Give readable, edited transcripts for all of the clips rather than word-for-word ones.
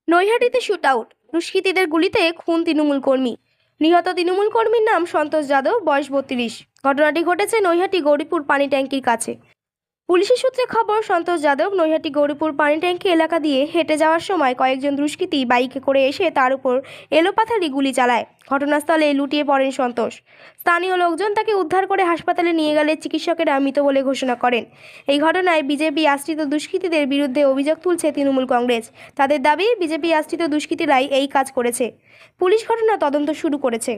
নৈহাটিতে shoot out, দুষ্কৃতীদের গুলিতে খুন তৃণমূল কর্মী। নিহত তৃণমূল কর্মীর নাম সন্তোষ যাদব, বয়স 32। ঘটনাটি ঘটেছে নৈহাটি গৌরীপুর পানি ট্যাঙ্কির কাছে। পুলিশের সূত্রে খবর, সন্তোষ যাদব নৈহাটি গৌরীপুর পানি ট্যাঙ্কি এলাকা দিয়ে হেঁটে যাওয়ার সময় কয়েকজন দুষ্কৃতী বাইকে করে এসে তার উপর এলোপাথারি গুলি চালায়। ঘটনাস্থলে লুটিয়ে পড়েন সন্তোষ। স্থানীয় লোকজন তাকে উদ্ধার করে হাসপাতালে নিয়ে গেলে চিকিৎসকেরা মৃত বলে ঘোষণা করেন। এই ঘটনায় বিজেপি আশ্রিত দুষ্কৃতীদের বিরুদ্ধে অভিযোগ তুলছে তৃণমূল কংগ্রেস। তাদের দাবি, বিজেপি আশ্রিত দুষ্কৃতীরাই এই কাজ করেছে। পুলিশ ঘটনা তদন্ত শুরু করেছে।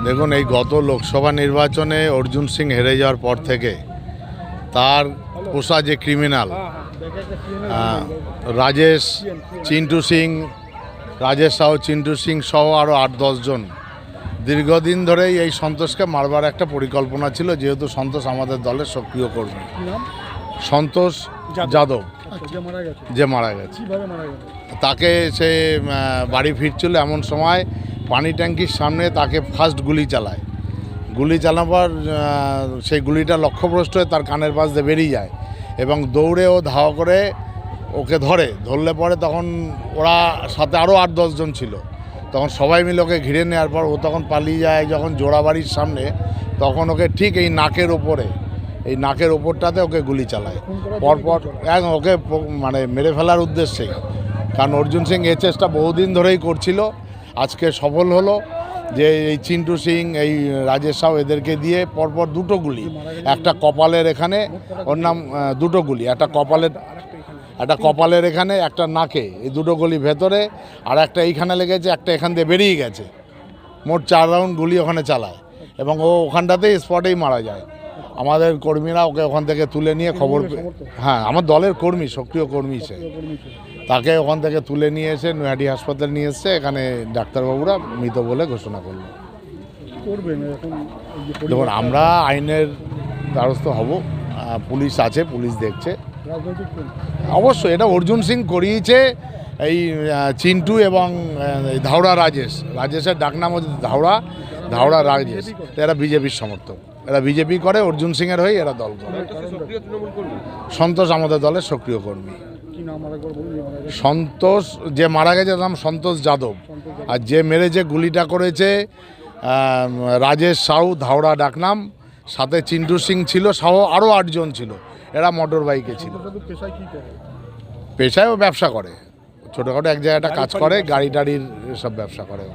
দেখুন, এই গত লোকসভা নির্বাচনে অর্জুন সিং হেরে যাওয়ার পর থেকে তার পোষা যে ক্রিমিনাল রাজেশ সাহু, চিন্টু সিং সহ আরও 8-10 জন দীর্ঘদিন ধরেই এই সন্তোষকে মারবার একটা পরিকল্পনা ছিল। যেহেতু সন্তোষ আমাদের দলের সক্রিয় কর্মী, সন্তোষ যাদব যে মারা গেছে, তাকে সে বাড়ি ফিরছিল এমন সময় পানি ট্যাঙ্কির সামনে তাকে ফার্স্ট গুলি চালায়। গুলি চালাবার সেই গুলিটা লক্ষ্যভ্রষ্ট হয়ে তার কানের পাশ দিয়ে বেরিয়ে যায় এবং দৌড়ে ও ধাওয়া করে ওকে ধরলে পরে তখন ওরা সাথে আরও 8-10 জন ছিল। তখন সবাই মিলে ওকে ঘিরে নেওয়ার পর ও তখন পালিয়ে যায়। যখন জোড়াবাড়ির সামনে, তখন ওকে ঠিক এই নাকের ওপরটাতে ওকে গুলি চালায়। পরপর ওকে মানে মেরে ফেলার উদ্দেশ্যেই, কারণ অর্জুন সিং এই চেষ্টা বহুদিন ধরেই করছিল। আজকে সফল হলো যে এই চিন্টু সিং, এই রাজেশ সাহু এদেরকে দিয়ে পরপর 2টো গুলি, একটা কপালের এখানে, ওর নাম 2টো গুলি, একটা কপালের এখানে, একটা নাকে, এই 2টো গুলি ভেতরে, আর একটা এইখানে লেগেছে, একটা এখান দিয়ে বেরিয়ে গেছে। মোট 4 রাউন্ড গুলি ওখানে চালায় এবং ও ওখানটাতেই স্পটেই মারা যায়। আমাদের কর্মীরা ওকে ওখান থেকে তুলে নিয়ে খবর, হ্যাঁ আমার দলের কর্মী, সক্রিয় কর্মী সে, তাকে ওখান থেকে তুলে নিয়ে এসে নৈহাটি হাসপাতালে নিয়ে এসছে। এখানে ডাক্তারবাবুরা মৃত বলে ঘোষণা করলো। দেখুন, আমরা আইনের দ্বারস্থ হব, পুলিশ আছে, পুলিশ দেখছে। অবশ্যই এটা অর্জুন সিং করিয়েছে। এই চিন্টু এবং রাজেশের ডাকনাম হচ্ছে ধাওড়া রাজেশ। এরা বিজেপির সমর্থক, এরা বিজেপি করে, অর্জুন সিংয়ের হয়ে এরা দল করে। সন্তোষ আমাদের দলের সক্রিয় কর্মী। সন্তোষ যে মারা গেছে তার নাম সন্তোষ যাদব, আর যে মেরে যে গুলিটা করেছে রাজেশ সাহু, ধাওড়া ডাকনাম, সাথে চিন্টু সিং ছিল, সহ আরও 8 জন ছিল। এরা মোটর বাইকে ছিল। পেশায়ও ব্যবসা করে, ছোটোখাটো এক জায়গাটা কাজ করে, গাড়ি টাড়ির সব ব্যবসা করে।